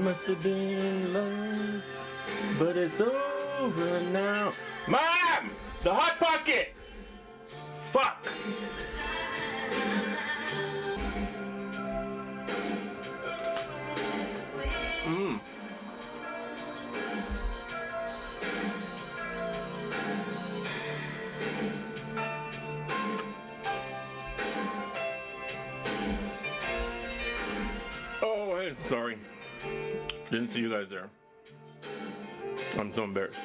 must have been love, but it's over now. Mom! The Hot Pocket! Fuck! Oh, hey, sorry. Didn't see you guys there. I'm so embarrassed.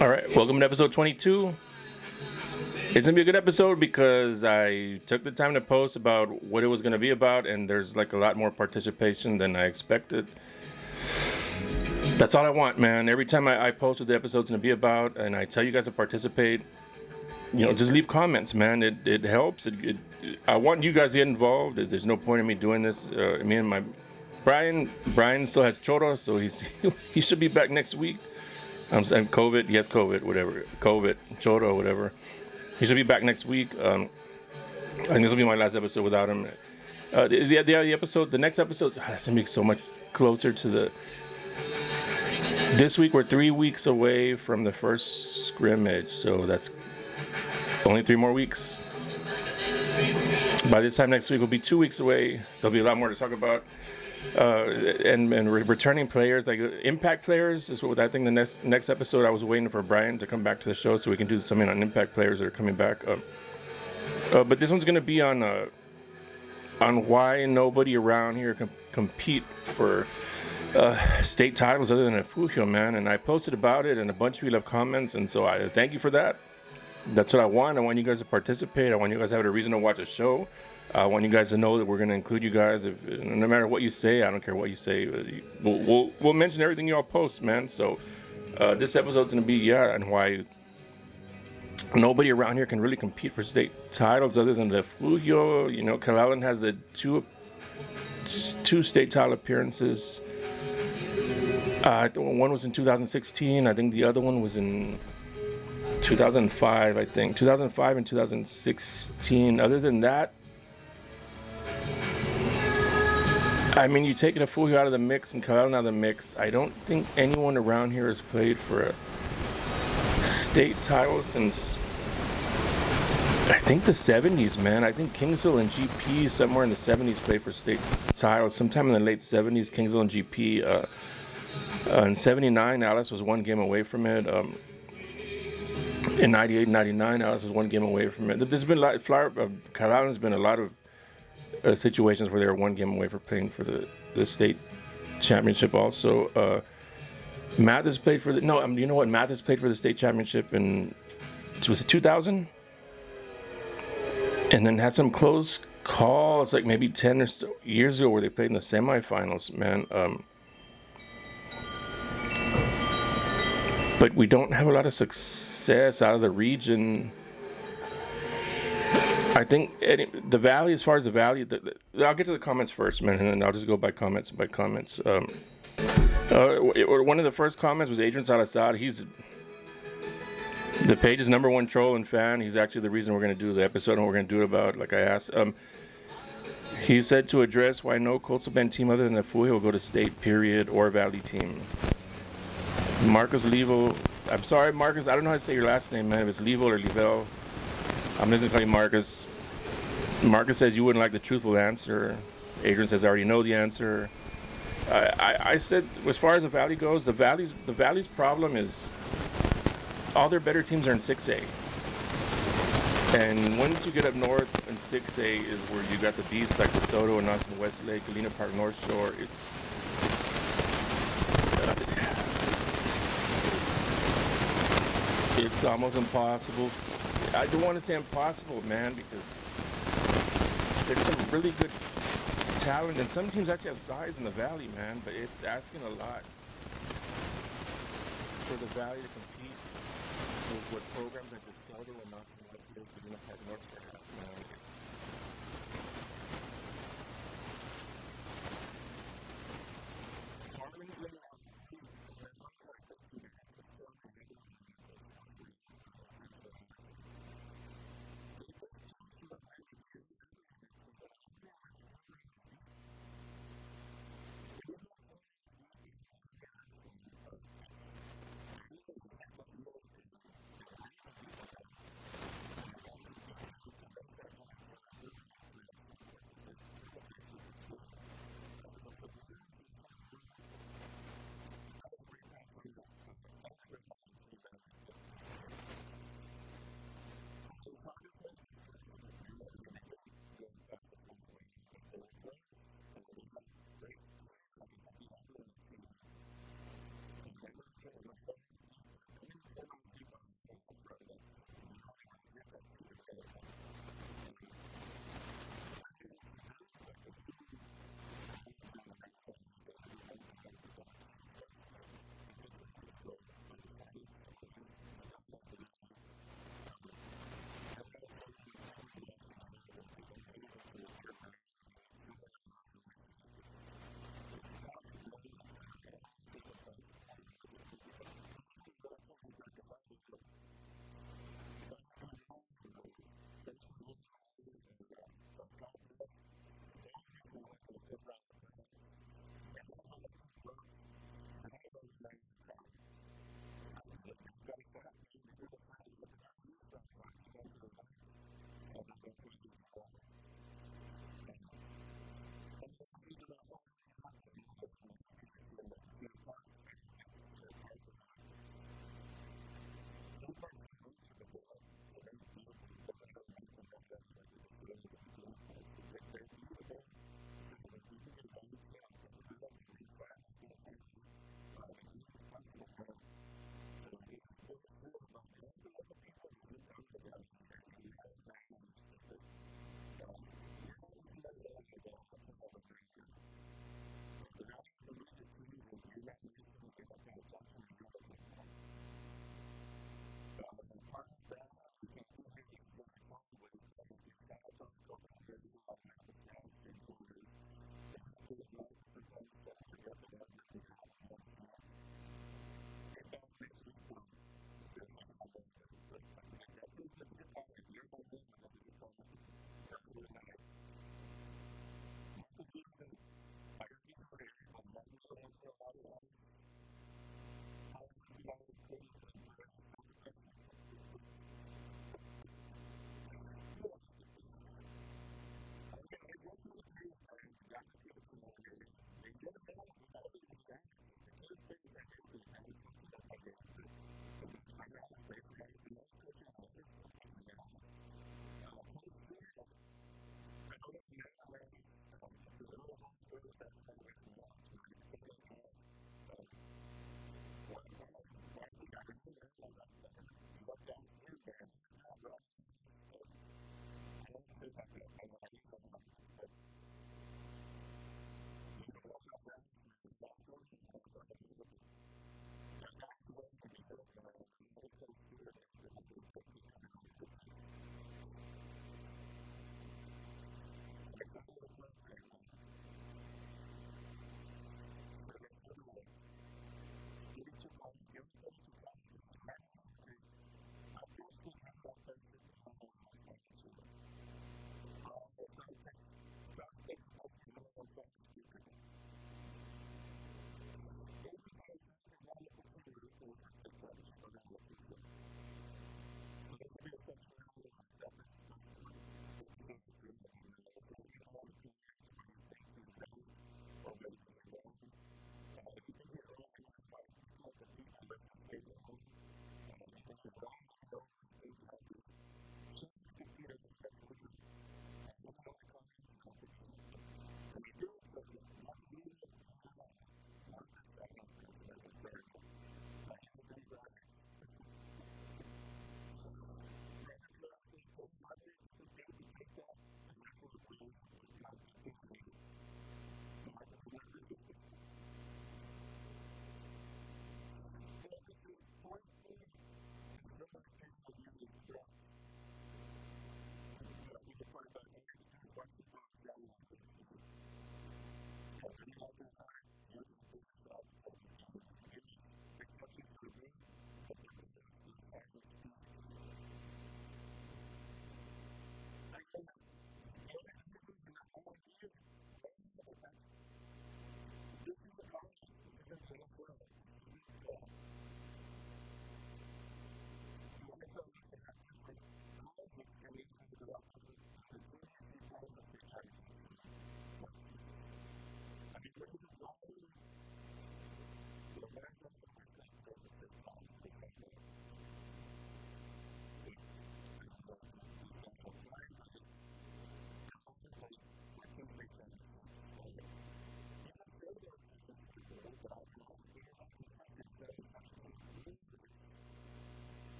All right, welcome to episode 22. It's gonna be a good episode because I took the time to post about what it was gonna be about, and there's like a lot more participation than I expected. That's all I want, man. Every time I post what the episode's gonna be about, and I tell you guys to participate, just leave comments, man. It helps. I want you guys to get involved. There's no point in me doing this. Me and my Brian still has choro, so he should be back next week. I'm saying COVID, yes, COVID, whatever, COVID, choro, whatever. He should be back next week. I think this will be my last episode without him. The next episode, it's gonna be so much closer to this week. We're 3 weeks away from the first scrimmage, so that's only 3 more weeks. By this time next week, we'll be 2 weeks away. There'll be a lot more to talk about. And returning players, like impact players, is what I think the next episode. I was waiting for Brian to come back to the show so we can do something on impact players that are coming back. But this one's gonna be on why nobody around here can compete for state titles other than Refugio, man. And I posted about it, and a bunch of you left comments, and so I thank you for that. That's what I want. I want you guys to participate. I want you guys to have a reason to watch a show. I want you guys to know that we're going to include you guys. No matter what you say, I don't care what you say. We'll mention everything you all post, man. So this episode's going to be, and why nobody around here can really compete for state titles other than Refugio. Calalen has the two state title appearances. One was in 2016. I think the other one was in 2005, I think. 2005 and 2016. Other than that, I mean, you take Refugio out of the mix and Calalen out of the mix. I don't think anyone around here has played for a state title since, I think, the 70s, man. I think Kingsville and GP somewhere in the 70s played for state titles. Sometime in the late 70s, Kingsville and GP. In 79, Alice was 1 game away from it. In 98 and 99, Alice was 1 game away from it. There's been a lot, Calalen's been a lot of situations where they were 1 game away from playing for the state championship also. Mathis played for Mathis played for the state championship in, was it 2000? And then had some close calls, like maybe 10 or so years ago, where they played in the semifinals, man. But we don't have a lot of success out of the region. I think the Valley, as far as the Valley, I'll get to the comments first, man, and then I'll just go by comments. One of the first comments was Adrian Salazar. He's the page's #1 troll and fan. He's actually the reason we're going to do the episode and we're going to do it about, like I asked. He said to address why no Coastal Bend team other than the Refugio will go to state, period, or Valley team. Marcus Level, I'm sorry, Marcus, I don't know how to say your last name, man, if it's Level or Level. I'm just going to call you Marcus. Marcus says you wouldn't like the truthful answer. Adrian says I already know the answer. I said, as far as the Valley goes, the Valley's problem is all their better teams are in 6A. And once you get up north in 6A is where you got the beasts like DeSoto and Austin Westlake, Galena Park North Shore. It's almost impossible. I don't want to say impossible, man, because there's some really good talent, and some teams actually have size in the Valley, man, but it's asking a lot for the Valley to compete with what programs like DeSoto and Austin Westlake, Galena Park North Shore have, man.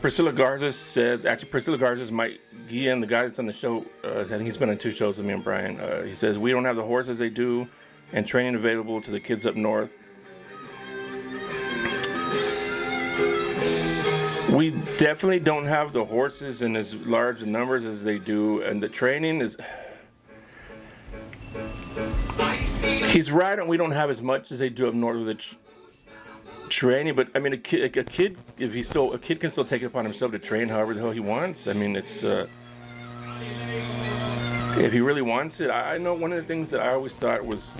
Priscilla Garza says, actually, Priscilla Garza might Guillen, the guy that's on the show. I think he's been on 2 shows with me and Brian. He says, we don't have the horses they do and training available to the kids up north. We definitely don't have the horses in as large numbers as they do, and the training is. He's right, and we don't have as much as they do up north with the training. But I mean, a kid, a kid can still take it upon himself to train however the hell he wants. I mean, it's if he really wants it. I know one of the things that I always thought was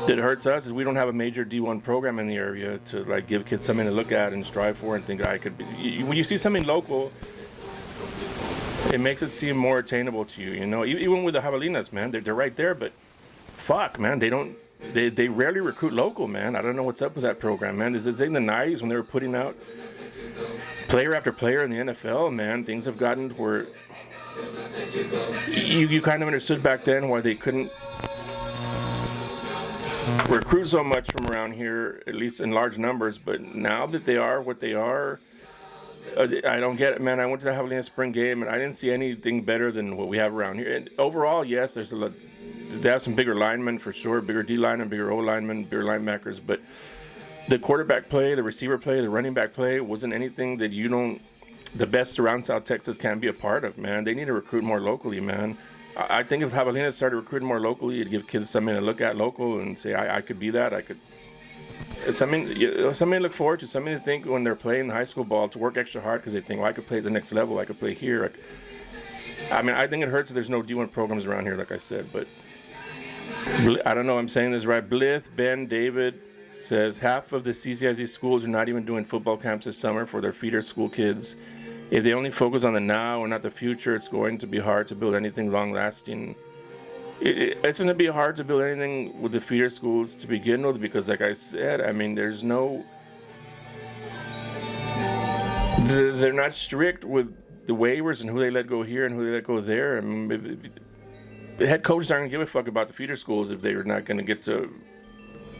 that hurts us is we don't have a major D1 program in the area to like give kids something to look at and strive for and think I could be. When you see something local, it makes it seem more attainable to you. You know, even with the javelinas, man, they're right there, but fuck, man, they rarely recruit local, man. I don't know what's up with that program, man. This is in the 90s when they were putting out player after player in the NFL, man. Things have gotten where you kind of understood back then why they couldn't recruit so much from around here, at least in large numbers. But now that they are what they are, I don't get it, man. I went to the Javelina spring game and I didn't see anything better than what we have around here. And overall, yes, there's they have some bigger linemen for sure, bigger D linemen, bigger O linemen, bigger linebackers. But the quarterback play, the receiver play, the running back play wasn't anything that the best around South Texas can be a part of, man. They need to recruit more locally, man. I think if Javelina started recruiting more locally, it'd give kids something to look at local and say, I could be that. I could Something to look forward to. Something to think when they're playing high school ball, to work extra hard because they think, well, I could play at the next level. I could play here. I think it hurts that there's no D1 programs around here, like I said. But I don't know I'm saying this right. Blith, Ben, David says half of the CCIZ schools are not even doing football camps this summer for their feeder school kids. If they only focus on the now and not the future, it's going to be hard to build anything long-lasting. It's going to be hard to build anything with the feeder schools to begin with because, like I said, I mean, there's no... They're not strict with the waivers and who they let go here and who they let go there. I mean, the head coaches aren't going to give a fuck about the feeder schools if they're not going to get to...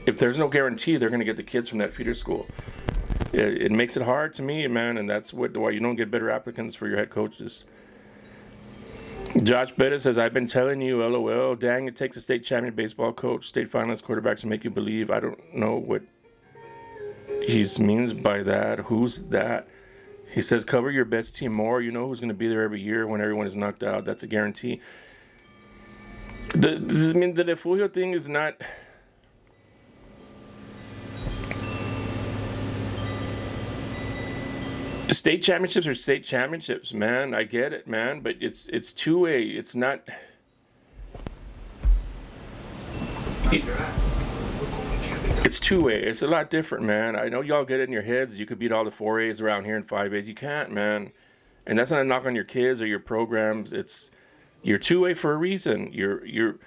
If there's no guarantee they're going to get the kids from that feeder school. It makes it hard to me, man, and that's why you don't get better applicants for your head coaches. Josh Bettis says, I've been telling you, LOL, dang, it takes a state champion baseball coach, state finalist quarterback to make you believe. I don't know what he means by that. Who's that? He says, cover your best team more. You know who's going to be there every year when everyone is knocked out. That's a guarantee. The Refugio thing is not... State championships are state championships, man. I get it, man, but it's 2A. It's not. It's 2A. It's a lot different, man. I know y'all get it in your heads. You could beat all the 4As around here and 5As. You can't, man. And that's not a knock on your kids or your programs. You're 2A for a reason. You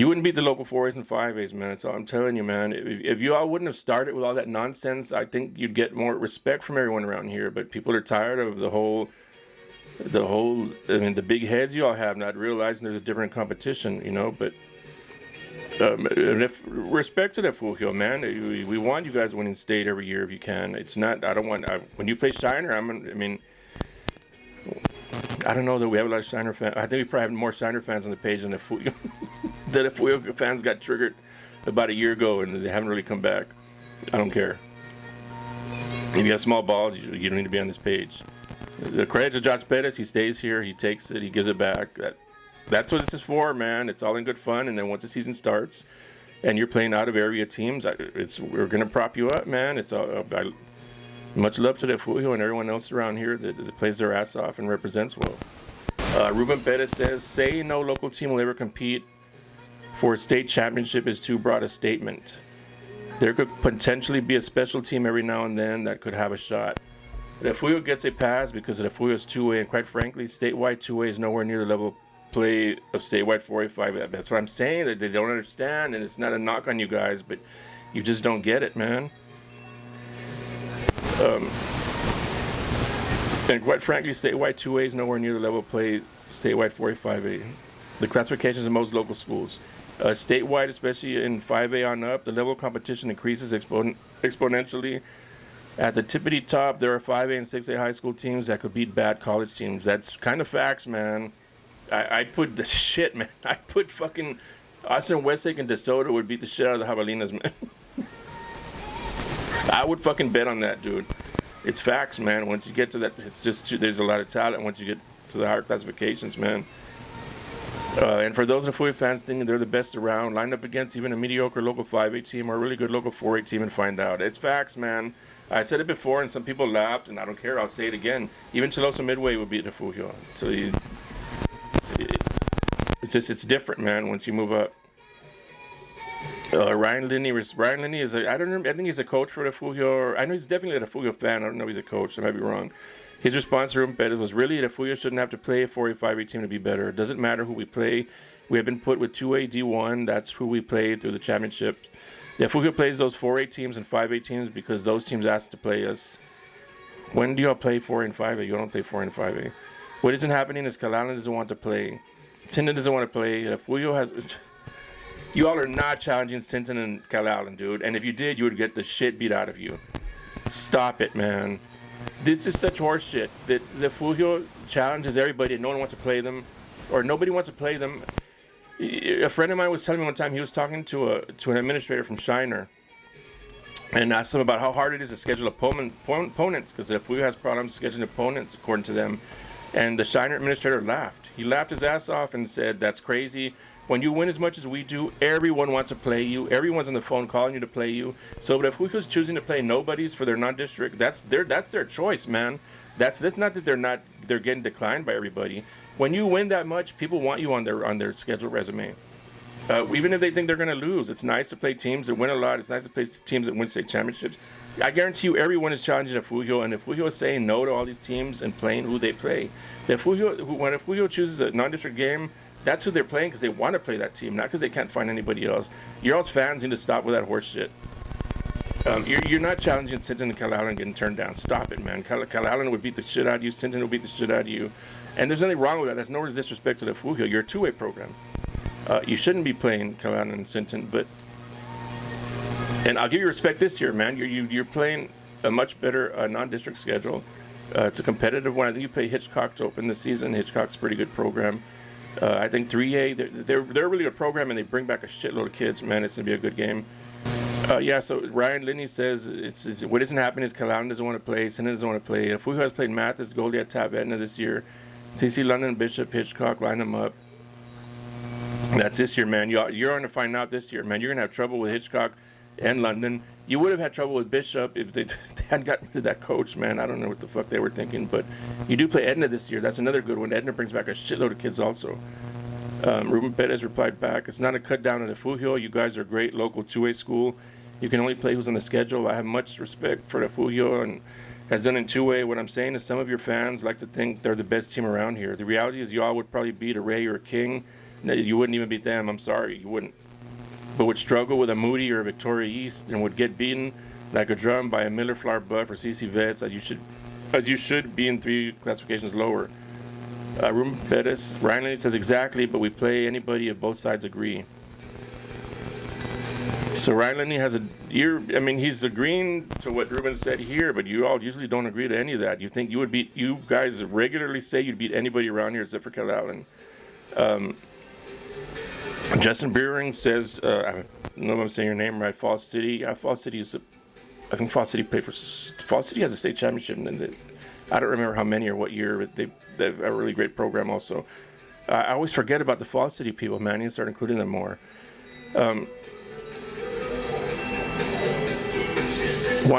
wouldn't beat the local 4As and 5As, man. That's all I'm telling you, man. If you all wouldn't have started with all that nonsense, I think you'd get more respect from everyone around here. But people are tired of the whole, the big heads you all have, not realizing there's a different competition, you know. But respect to that Refugio, man. We want you guys winning state every year if you can. It's not, when you play Shiner, I don't know that we have a lot of Shiner fans. I think we probably have more Shiner fans on the page than Refugio. The Refugio fans got triggered about a year ago and they haven't really come back. I don't care. If you have small balls, you don't need to be on this page. The credit to Josh Pettis, he stays here, he takes it, he gives it back. That's what this is for, man. It's all in good fun. And then once the season starts and you're playing out of area teams, we're going to prop you up, man. Much love to the Refugio and everyone else around here that plays their ass off and represents well. Ruben Pettis says, say no local team will ever compete for a state championship is too broad a statement. There could potentially be a special team every now and then that could have a shot. The Refugio gets a pass because the Refugio is 2A, and quite frankly, statewide 2A is nowhere near the level of play of statewide 4A, 5A. That's what I'm saying, that they don't understand, and it's not a knock on you guys, but you just don't get it, man. And quite frankly, statewide 2A is nowhere near the level of play statewide 4A, 5A. The classifications in most local schools. Statewide, especially in 5A on up, the level of competition increases exponentially. At the tippity top, there are 5A and 6A high school teams that could beat bad college teams. That's kind of facts, man. I put the shit, man. I put fucking Austin, Westlake, and DeSoto would beat the shit out of the Javelinas, man. I would fucking bet on that, dude. It's facts, man. Once you get to that, it's just there's a lot of talent once you get to the higher classifications, man. And for those Refugio fans thinking they're the best around, line up against even a mediocre local 5A team or a really good local 4A team and find out. It's facts, man. I said it before and some people laughed, and I don't care. I'll say it again. Even Chalosa Midway would beat Refugio. So it's different, man, once you move up. Ryan Linney is I think he's a coach for Refugio. I know he's definitely a Refugio fan. I don't know if he's a coach. I might be wrong. His response to Ruben was, really, Refugio shouldn't have to play a 4A, 5A team to be better. It doesn't matter who we play. We have been put with 2A, D1. That's who we play through the championship. Refugio plays those 4A teams and 5A teams because those teams asked to play us. When do y'all play 4A and 5A? You don't play 4A and 5A. What isn't happening is Calallen doesn't want to play. Sinton doesn't want to play. Refugio has... You all are not challenging Sinton and Calallen, dude. And if you did, you would get the shit beat out of you. Stop it, man. This is such horse shit. The Refugio challenges everybody and no one wants to play them. Or nobody wants to play them. A friend of mine was telling me one time he was talking to an administrator from Shiner and asked him about how hard it is to schedule opponents because the Refugio has problems scheduling opponents, according to them. And the Shiner administrator laughed. He laughed his ass off and said, that's crazy. When you win as much as we do, everyone wants to play you. Everyone's on the phone calling you to play you. So, but if Fujo's choosing to play nobodies for their non-district, that's their choice, man. That's not that they're getting declined by everybody. When you win that much, people want you on their scheduled resume. Even if they think they're going to lose, it's nice to play teams that win a lot. It's nice to play teams that win state championships. I guarantee you, everyone is challenging a Fujo, and if Fujo is saying no to all these teams and playing who they play, when Fujo chooses a non-district game, that's who they're playing because they want to play that team, not because they can't find anybody else. Your all's fans need to stop with that horse shit. You're not challenging Sinton and Calallen getting turned down. Stop it, man. Calallen would beat the shit out of you. Sinton would beat the shit out of you. And there's nothing wrong with that. That's no disrespect to the Fujo. You're a two-way program. You shouldn't be playing Calallen and Sinton, but... And I'll give you respect this year, man. You're playing a much better non-district schedule. It's a competitive one. I think you play Hitchcock to open the season. Hitchcock's a pretty good program. I think 3A, they're a really good program, and they bring back a shitload of kids. Man, it's going to be a good game. So Ryan Linney says what isn't happening is Calallen doesn't want to play, Sinton doesn't want to play. If Fujo has played Mathis, Goliath, Tab, Etna this year, CC London, Bishop, Hitchcock, line them up. That's this year, man. You're going to find out this year, man. You're going to have trouble with Hitchcock and London. You would have had trouble with Bishop if they hadn't gotten rid of that coach, man. I don't know what the fuck they were thinking, but you do play Edna this year. That's another good one. Edna brings back a shitload of kids also. Ruben Perez replied back, it's not a cut down on the Fujo. You guys are a great local two-way school. You can only play who's on the schedule. I have much respect for the Fujo and has done in two-way. What I'm saying is some of your fans like to think they're the best team around here. The reality is y'all would probably beat a Ray or a King. You wouldn't even beat them. I'm sorry, you wouldn't. But would struggle with a Moody or a Victoria East and would get beaten like a drum by a Miller Flower Buff or CC Vets as you should be in 3 classifications lower. Ruben Perez, Ryan Linney says exactly, but we play anybody if both sides agree. So Ryan Linney has he's agreeing to what Ruben said here, but you all usually don't agree to any of that. You think you guys regularly say you'd beat anybody around here except for Calallen. Justin Beering says, I don't know if I'm saying your name right, Falls City. Yeah, Falls City I think Falls City Falls City has a state championship, and I don't remember how many or what year, but they have a really great program also. I always forget about the Falls City people, man. I need to start including them more. Juan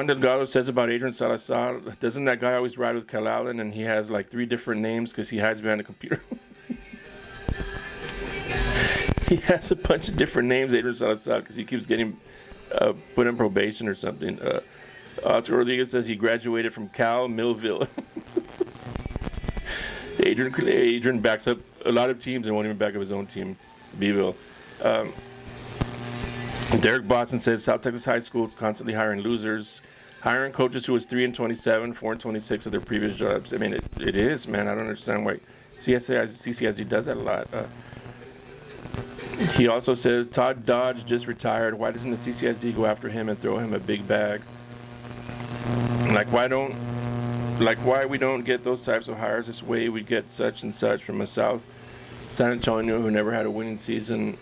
Delgado says about Adrian Salazar, doesn't that guy always ride with Calallen and he has like 3 different names because he hides behind a computer? He has a bunch of different names, Adrian Salazar, because he keeps getting put in probation or something. Oscar Rodriguez says he graduated from Cal Millville. Adrian backs up a lot of teams and won't even back up his own team, Beeville. Derek Boston says South Texas High School is constantly hiring losers, hiring coaches who was 3-27, 4-26 of their previous jobs. I mean, it is, man. I don't understand why CCSD does that a lot. He also says Todd Dodge just retired. Why doesn't the CCSD go after him and throw him a big bag? Why we don't get those types of hires this way? We get such and such from a South San Antonio who never had a winning season.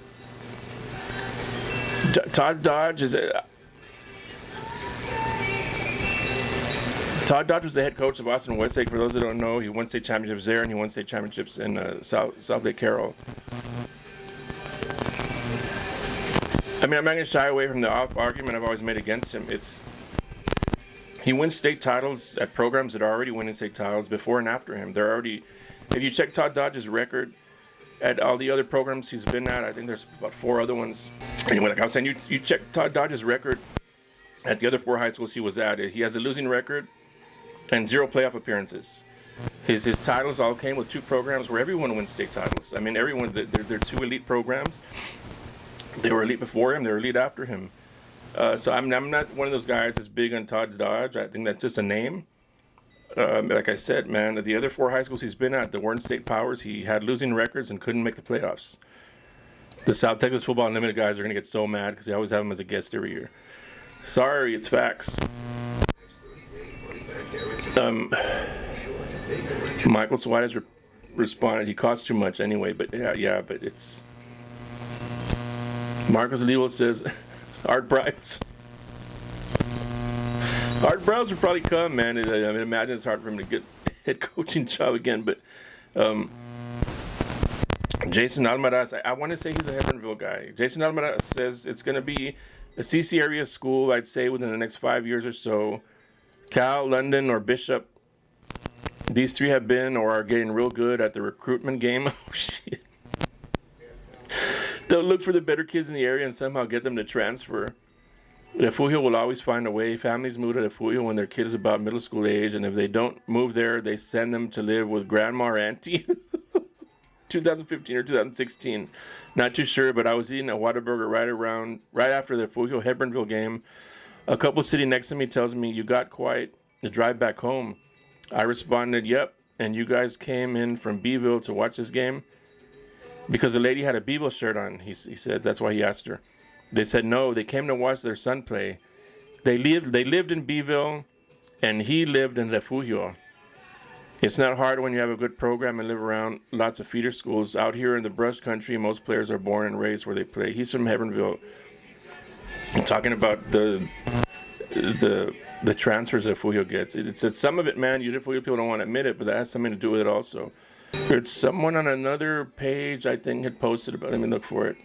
Todd Dodge was the head coach of Austin Westlake. For those that don't know, he won state championships there, and he won state championships in South Lake Carroll. I mean, I'm not going to shy away from the argument I've always made against him. He wins state titles at programs that are already winning state titles before and after him. If you check Todd Dodge's record at all the other programs he's been at, I think there's about 4 other ones. Anyway, like I was saying, you check Todd Dodge's record at the other 4 high schools he was at. He has a losing record and 0 playoff appearances. His titles all came with 2 programs where everyone wins state titles. I mean, everyone, they're 2 elite programs. They were elite before him. They were elite after him. So I'm not one of those guys that's big on Todd Dodge. I think that's just a name. Like I said, man, the other 4 high schools he's been at, the weren't state powers. He had losing records and couldn't make the playoffs. The South Texas Football Unlimited guys are going to get so mad because they always have him as a guest every year. Sorry, it's facts. Michael Suarez responded, he costs too much anyway, but yeah, but it's... Marcos Lewis says, Art Brides. Art Browns would probably come, man. I mean, imagine it's hard for him to get a head coaching job again, but Jason Almaraz, I want to say he's a Hebronville guy. Jason Almaraz says it's going to be a CC area school, I'd say, within the next 5 years or so. Cal, London, or Bishop. These three have been or are getting real good at the recruitment game. Oh, shit. They'll look for the better kids in the area and somehow get them to transfer. Refugio will always find a way. Families move to Refugio when their kid is about middle school age, and if they don't move there, they send them to live with grandma or auntie. 2015 or 2016, not too sure, but I was eating a Whataburger right after the Refugio Hebronville game. A couple sitting next to me tells me, "You got quite the drive back home." I responded, "Yep, and you guys came in from Beeville to watch this game?" Because the lady had a Beeville shirt on, he said. That's why he asked her. They said no, they came to watch their son play. They lived in Beeville, and he lived in Refugio. It's not hard when you have a good program and live around lots of feeder schools. Out here in the brush country, most players are born and raised where they play. He's from Hebronville. I'm talking about the transfers that Refugio gets. It said some of it, man, you Refugio people don't want to admit it, but that has something to do with it also. It's someone on another page, I think, had posted about. Let me look for it.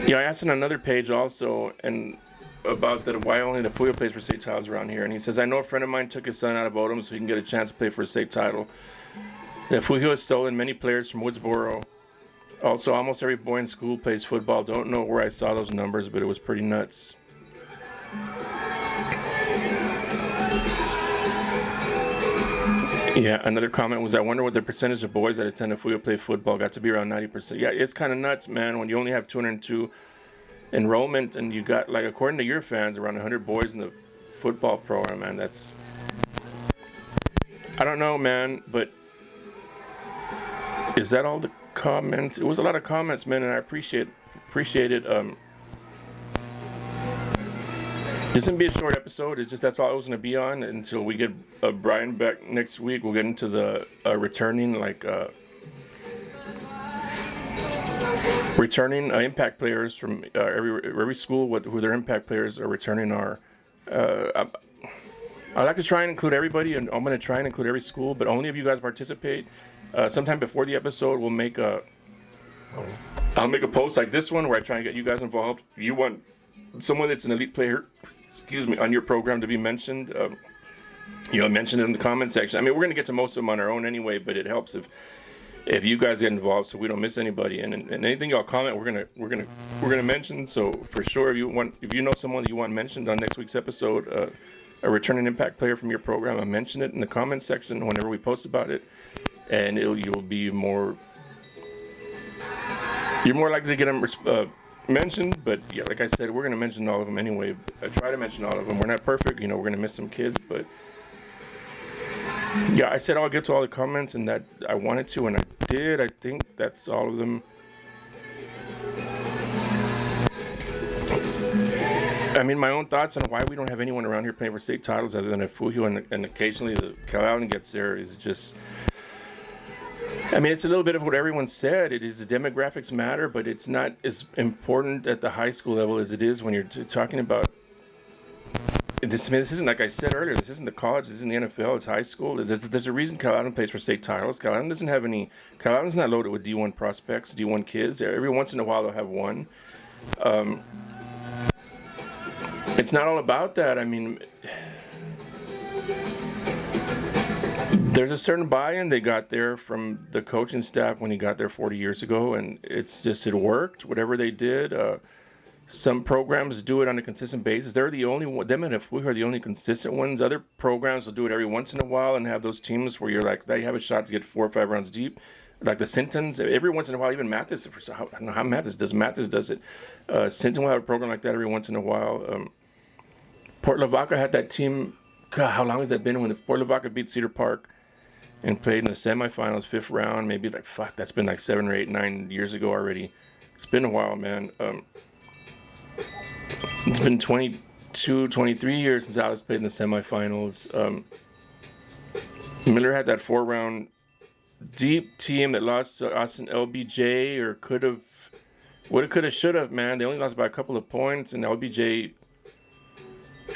Yeah, I asked on another page also, and about that why only the Refugio plays for state titles around here. And he says, I know a friend of mine took his son out of Odom so he can get a chance to play for a state title. Refugio has stolen many players from Woodsboro. Also, almost every boy in school plays football. Don't know where I saw those numbers, but it was pretty nuts. Yeah, another comment was, I wonder what the percentage of boys that attend Refugio play football got to be around 90%. Yeah, it's kind of nuts, man, when you only have 202 enrollment and you got, like, according to your fans, around 100 boys in the football program, man. That's, I don't know, man, but is that all the comments? It was a lot of comments, man, and I appreciate it. This is going to be a short episode. It's just that's all it was going to be on until we get Brian back next week. We'll get into the returning impact players from every school. Who their impact players are returning are. I like to try and include everybody, and I'm going to try and include every school, but only if you guys participate. Sometime before the episode, I'll make a post like this one where I try and get you guys involved. If you want someone that's an elite player, on your program to be mentioned, mention it in the comment section. I mean, we're going to get to most of them on our own anyway, but it helps if you guys get involved so we don't miss anybody. And anything y'all comment, we're gonna mention. So for sure, if you know someone that you want mentioned on next week's episode, a returning impact player from your program, I'll mention it in the comment section whenever we post about it, and you're more likely to get them mentioned. But yeah, like I said, we're gonna mention all of them anyway. I try to mention all of them. We're not perfect, we're gonna miss some kids, but yeah, I said I'll get to all the comments, and that I wanted to, and I did. I think that's all of them. I mean, my own thoughts on why we don't have anyone around here playing for state titles other than Refugio, and occasionally the Cal Allen gets there, is just, I mean, it's a little bit of what everyone said. It is, the demographics matter, but it's not as important at the high school level as it is when you're talking about this. I mean, this isn't, like I said earlier, this isn't the college, this isn't the NFL, it's high school. There's a reason Cal Allen plays for state titles. Cal Allen's not loaded with D1 prospects, D1 kids. Every once in a while they'll have one. It's not all about that. I mean, there's a certain buy-in they got there from the coaching staff when he got there 40 years ago, and it's just, it worked, whatever they did. Some programs do it on a consistent basis. They're the only one, them and if we are the only consistent ones. Other programs will do it every once in a while and have those teams where you're like, they have a shot to get 4 or 5 rounds deep. Like the Sintons, every once in a while, even Mathis, I don't know how Mathis does it. Sinton will have a program like that every once in a while. Port Lavaca had that team, God, how long has that been when Port Lavaca beat Cedar Park and played in the semifinals, 5th round, maybe that's been like 7 or 8, 9 years ago already. It's been a while, man. It's been 22, 23 years since Alice played in the semifinals. Miller had that 4-round deep team that lost to Austin LBJ, or would have, should have, man. They only lost by a couple of points, and LBJ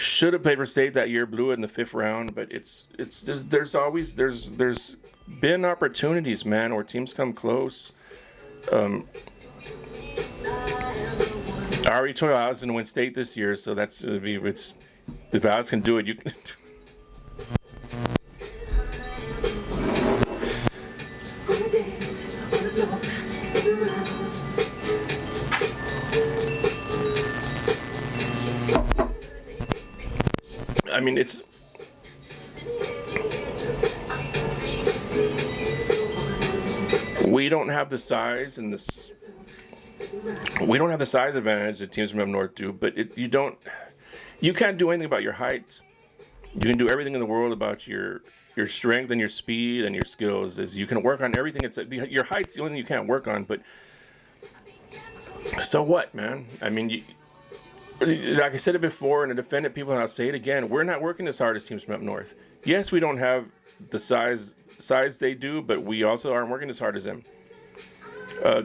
Should have played for state that year, blew it in the 5th round. But it's just there's been opportunities, man, where teams come close. I already told you I was going to win state this year, so it's if Alex can do it, you can. I mean, we don't have the size and this. We don't have the size advantage that teams from up north do, but you can't do anything about your height. You can do everything in the world about your strength and your speed and your skills. Is you can work on everything. Your height's the only thing you can't work on. But so what, man? I mean, like I said it before, and I defended people, and I'll say it again. We're not working as hard as teams from up north. Yes, we don't have the size they do, but we also aren't working as hard as them.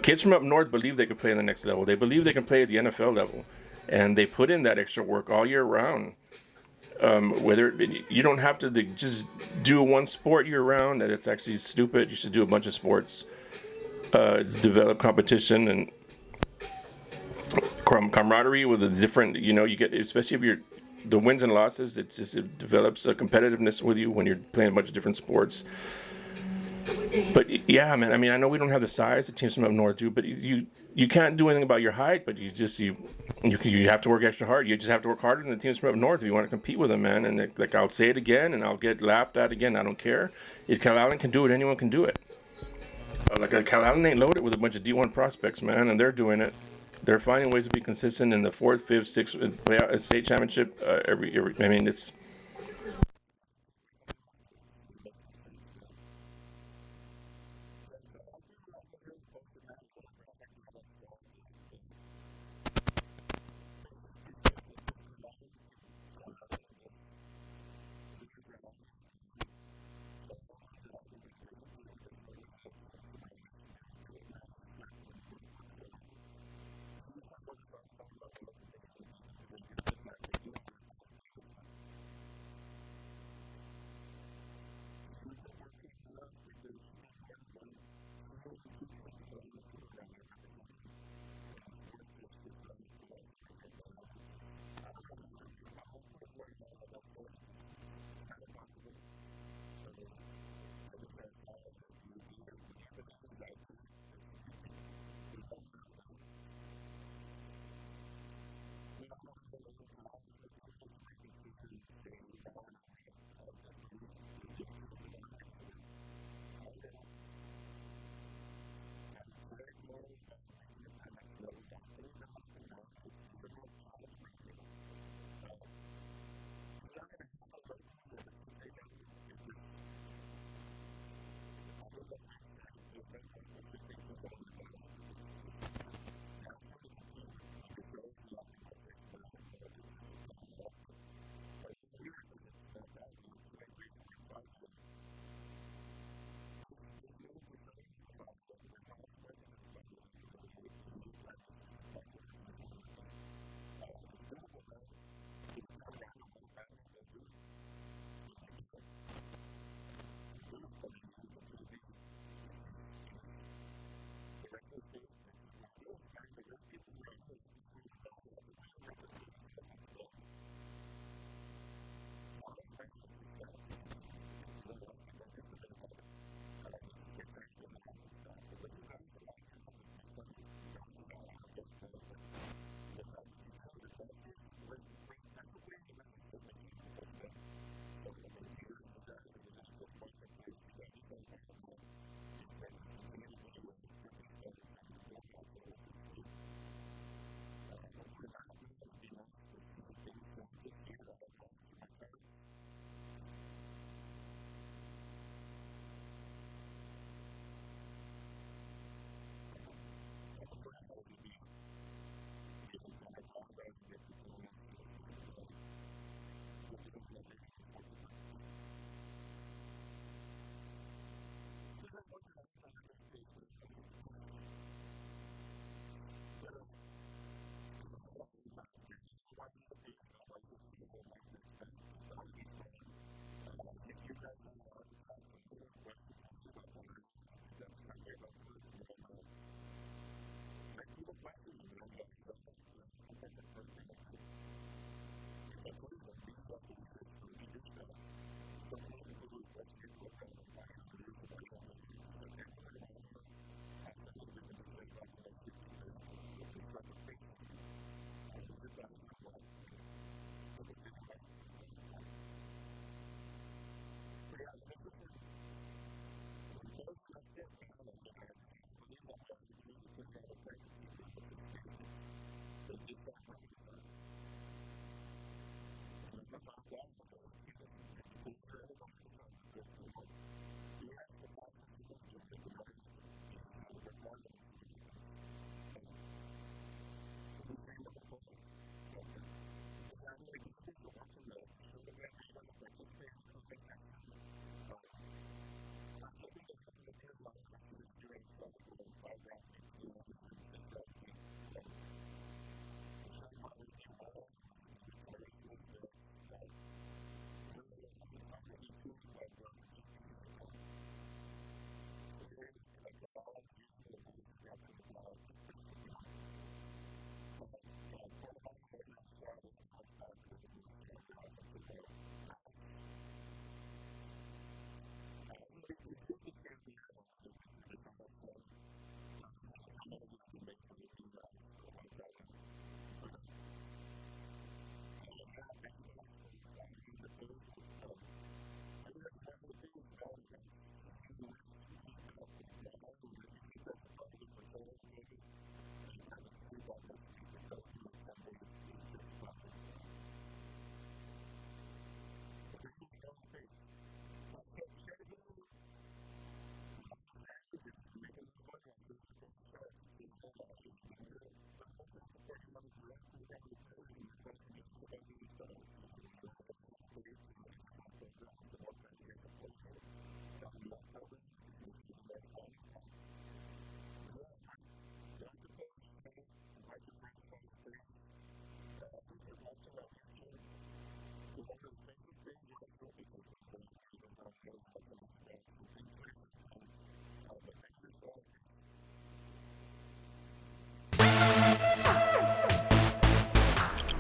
Kids from up north believe they could play on the next level. They believe they can play at the NFL level, and they put in that extra work all year round. Whether you don't have to just do one sport year round, that's actually stupid. You should do a bunch of sports. Develop competition and camaraderie with the different. You get, especially if the wins and losses. It develops a competitiveness with you when you're playing a bunch of different sports. But yeah, man. I mean, I know we don't have the size that teams from up north do, but you can't do anything about your height. But you have to work extra hard. You just have to work harder than the teams from up north if you want to compete with them, man. And like I'll say it again, and I'll get laughed at again. I don't care. If Calallen can do it, anyone can do it. Calallen ain't loaded with a bunch of D1 prospects, man, and they're doing it. They're finding ways to be consistent in the 4th, 5th, 6th playoff state championship. Every I mean, it's.